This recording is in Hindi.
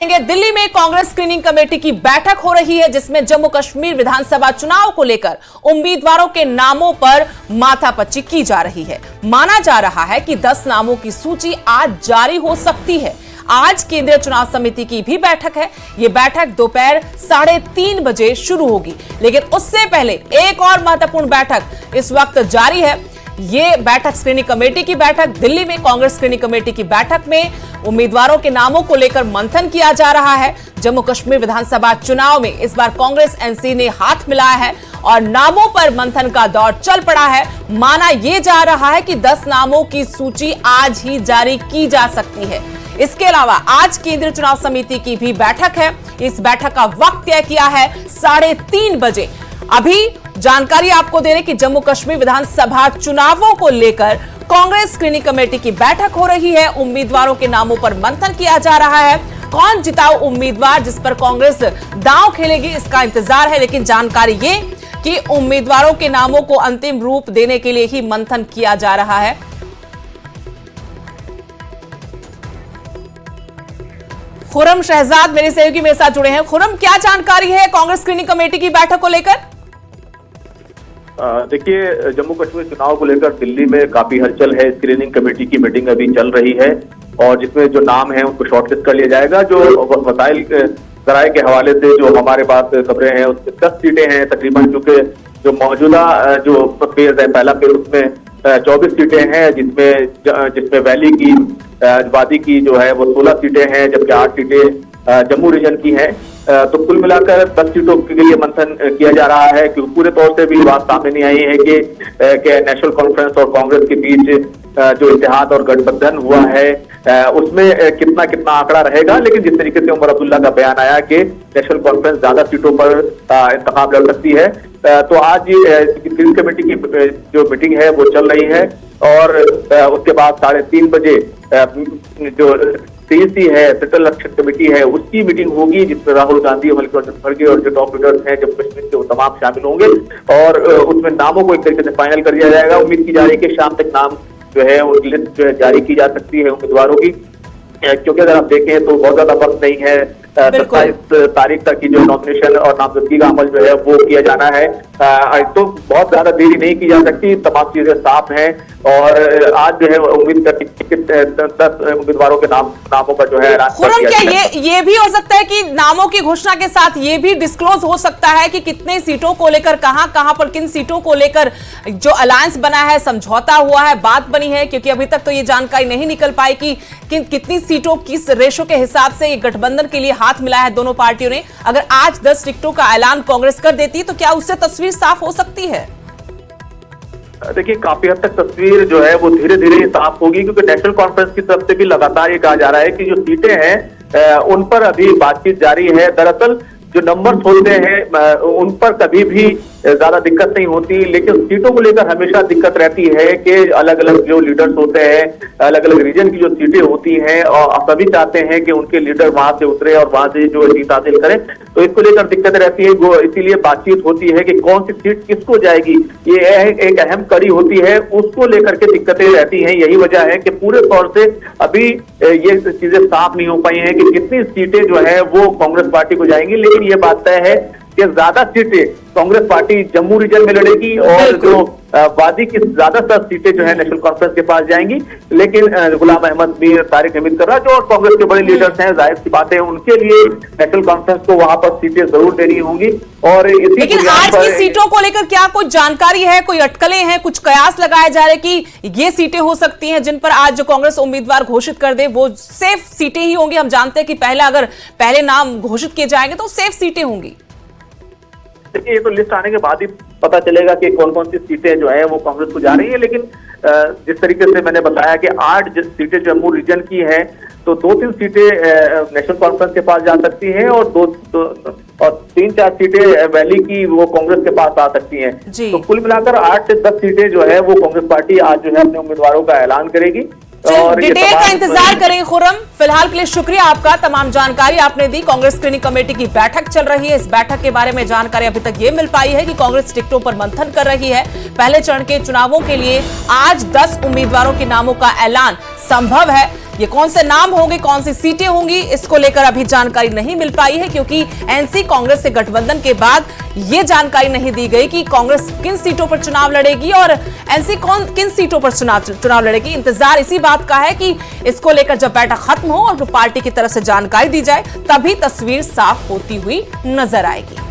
दिल्ली में कांग्रेस स्क्रीनिंग कमेटी की बैठक हो रही है, जिसमें जम्मू कश्मीर विधानसभा चुनाव को लेकर उम्मीदवारों के नामों पर माथापच्ची की जा रही है। माना जा रहा है कि 10 नामों की सूची आज जारी हो सकती है। आज केंद्रीय चुनाव समिति की भी बैठक है। ये बैठक दोपहर 3:30 बजे शुरू होगी, लेकिन उससे पहले एक और महत्वपूर्ण बैठक इस वक्त जारी है। ये बैठक स्क्रीनिंग कमेटी की बैठक, दिल्ली में कांग्रेस स्क्रीनिंग कमेटी की बैठक में उम्मीदवारों के नामों को लेकर मंथन किया जा रहा है। जम्मू कश्मीर विधानसभा चुनाव में इस बार कांग्रेस एनसी ने हाथ मिलाया है और नामों पर मंथन का दौर चल पड़ा है। माना यह जा रहा है कि 10 नामों की सूची आज ही जारी की जा सकती है। इसके अलावा आज केंद्रीय चुनाव समिति की भी बैठक है। इस बैठक का वक्त तय किया है 3:30 बजे। अभी जानकारी आपको दे रहे कि जम्मू कश्मीर विधानसभा चुनावों को लेकर कांग्रेस स्क्रीनिंग कमेटी की बैठक हो रही है। उम्मीदवारों के नामों पर मंथन किया जा रहा है। कौन जिताओ उम्मीदवार जिस पर कांग्रेस दांव खेलेगी, इसका इंतजार है। लेकिन जानकारी ये कि उम्मीदवारों के नामों को अंतिम रूप देने के लिए ही मंथन किया जा रहा है। खुर्रम शहजाद मेरे सहयोगी मेरे साथ जुड़े हैं। खुर्रम, क्या जानकारी है कांग्रेस स्क्रीनिंग कमेटी की बैठक को लेकर? देखिए, जम्मू कश्मीर चुनाव को लेकर दिल्ली में काफी हलचल है। स्क्रीनिंग कमेटी की मीटिंग अभी चल रही है और जिसमें जो नाम है उनको शॉर्टलिस्ट कर लिया जाएगा। जो वसाइल जराए के हवाले से जो हमारे पास खबरें हैं, उसमें 10 सीटें हैं तकरीबन, चूंकि जो मौजूदा जो फेज है, पहला फेज, उसमें 24 सीटें हैं, जिसमें वैली की वादी की जो है वो 16 सीटें हैं, जबकि 8 सीटें जम्मू रीजन की हैं। तो कुल मिलाकर 10 सीटों के लिए मंथन किया जा रहा है। क्योंकि पूरे तौर से भी बात सामने नहीं आई है कि नेशनल कॉन्फ्रेंस और कांग्रेस के बीच जो इत्तेहाद और गठबंधन हुआ है उसमें कितना कितना आंकड़ा रहेगा। लेकिन जिस तरीके से उमर अब्दुल्ला का बयान आया कि नेशनल कॉन्फ्रेंस ज्यादा सीटों पर इंतखाब लड़ सकती है, तो आज स्क्रीनिंग कमेटी की जो मीटिंग है वो चल रही है और उसके बाद 3:30 बजे जो सीईसी है, सेंट्रल इलेक्शन कमेटी है, उसकी मीटिंग होगी, जिसमें राहुल गांधी, मल्लिकार्जुन खड़गे और जो टॉप लीडर्स हैं जम्मू कश्मीर के, वो तमाम शामिल होंगे और उसमें नामों को एक तरीके से फाइनल कर दिया जाएगा। उम्मीद की जा रही है कि शाम तक नाम जो है उनकी लिस्ट जो है जारी की जा सकती है उम्मीदवारों की। क्योंकि अगर आप देखें तो बहुत ज्यादा वक्त नहीं है, 27 तारीख तक की जो नॉमिनेशन और नामजदगी का अमल जो है वो किया जाना है। तो बहुत ज्यादा देरी नहीं की जा सकती, तमाम चीजें साफ हैं और आज जो है उम्मीद करती है 10 उम्मीदवारों के नामों का जो है ऐलान कर दिया क्या ये भी हो सकता है कि नामों की घोषणा के साथ ये भी डिस्क्लोज हो सकता है कि कितने सीटों को लेकर कहां पर किन सीटों को लेकर जो अलायंस बना है, समझौता हुआ है, बात बनी है? क्योंकि अभी तक तो ये जानकारी नहीं निकल पाई कि कितनी सीटों किस रेशो के हिसाब से ये गठबंधन के लिए हाथ मिला है दोनों पार्टियों ने। अगर आज 10 टिकटों का ऐलान कांग्रेस कर देती तो क्या उससे तस्वीर साफ हो सकती है? देखिए, काफी हद तक तस्वीर जो है वो धीरे धीरे साफ होगी, क्योंकि नेशनल कॉन्फ्रेंस की तरफ से भी लगातार ये कहा जा रहा है कि जो सीटें हैं उन पर अभी बातचीत जारी है। दरअसल जो नंबर्स होते हैं उन पर कभी भी ज्यादा दिक्कत नहीं होती, लेकिन सीटों को लेकर हमेशा दिक्कत रहती है कि अलग अलग जो लीडर्स होते हैं, अलग अलग रीजन की जो सीटें होती हैं, और सभी चाहते हैं कि उनके लीडर वहां से उतरे और वहां से जो जीत हासिल करें। तो इसको लेकर दिक्कत रहती है, इसीलिए बातचीत होती है कि कौन सी सीट किसको जाएगी। ये एक अहम कड़ी होती है, उसको लेकर के दिक्कतें रहती हैं। यही वजह है कि पूरे तौर से अभी ये चीजें साफ नहीं हो पाई हैं कि कितनी सीटें जो है वो कांग्रेस पार्टी को जाएंगी। लेकिन ये बात तय है कि ज्यादा सीटें कांग्रेस पार्टी जम्मू रीजन में लड़ेगी और जो वादी की ज्यादातर सीटें जो है नेशनल कॉन्फ्रेंस के पास जाएंगी। लेकिन गुलाम अहमद मीर, तारिक हमीद कर्रा जो और कांग्रेस के बड़े लीडर्स हैं, जाहिर सी बात है उनके लिए नेशनल कॉन्फ्रेंस को वहां पर सीटें जरूर देनी होंगी। और लेकिन आज की सीटों को लेकर क्या कुछ जानकारी है, कोई अटकलें हैं, कुछ कयास लगाए जा रहे कि ये सीटें हो सकती हैं जिन पर आज जो कांग्रेस उम्मीदवार घोषित कर दे वो सेफ सीटें ही होंगी? हम जानते हैं कि पहले नाम घोषित किए जाएंगे तो सेफ सीटें होंगी। देखिए, ये तो लिस्ट आने के बाद ही पता चलेगा कि कौन कौन सी सीटें जो है वो कांग्रेस को जा रही है। लेकिन जिस तरीके से मैंने बताया कि 8 सीटें जम्मू रीजन की हैं, तो 2-3 सीटें नेशनल कॉन्फ्रेंस के पास जा सकती हैं और 3-4 सीटें वैली की वो कांग्रेस के पास आ सकती हैं। तो कुल मिलाकर 8 से 10 सीटें जो है वो कांग्रेस पार्टी आज जो है अपने उम्मीदवारों का ऐलान करेगी। और डिटेल का इंतजार करें। खुर्रम, फिलहाल के लिए शुक्रिया आपका, तमाम जानकारी आपने दी। कांग्रेस स्क्रीनिंग कमेटी की बैठक चल रही है। इस बैठक के बारे में जानकारी अभी तक ये मिल पाई है कि कांग्रेस टिकटों पर मंथन कर रही है। पहले चरण के चुनावों के लिए आज 10 उम्मीदवारों के नामों का ऐलान संभव है, ये कौन से नाम होंगे, कौन सी सीटें होंगी, इसको लेकर अभी जानकारी नहीं मिल पाई है, क्योंकि एनसी कांग्रेस से गठबंधन के बाद ये जानकारी नहीं दी गई कि कांग्रेस किन सीटों पर चुनाव लड़ेगी और एनसी किन सीटों पर चुनाव लड़ेगी। इंतजार इसी बात का है कि इसको लेकर जब बैठक खत्म हो और पार्टी की तरफ से जानकारी दी जाए, तभी तस्वीर साफ होती हुई नजर आएगी।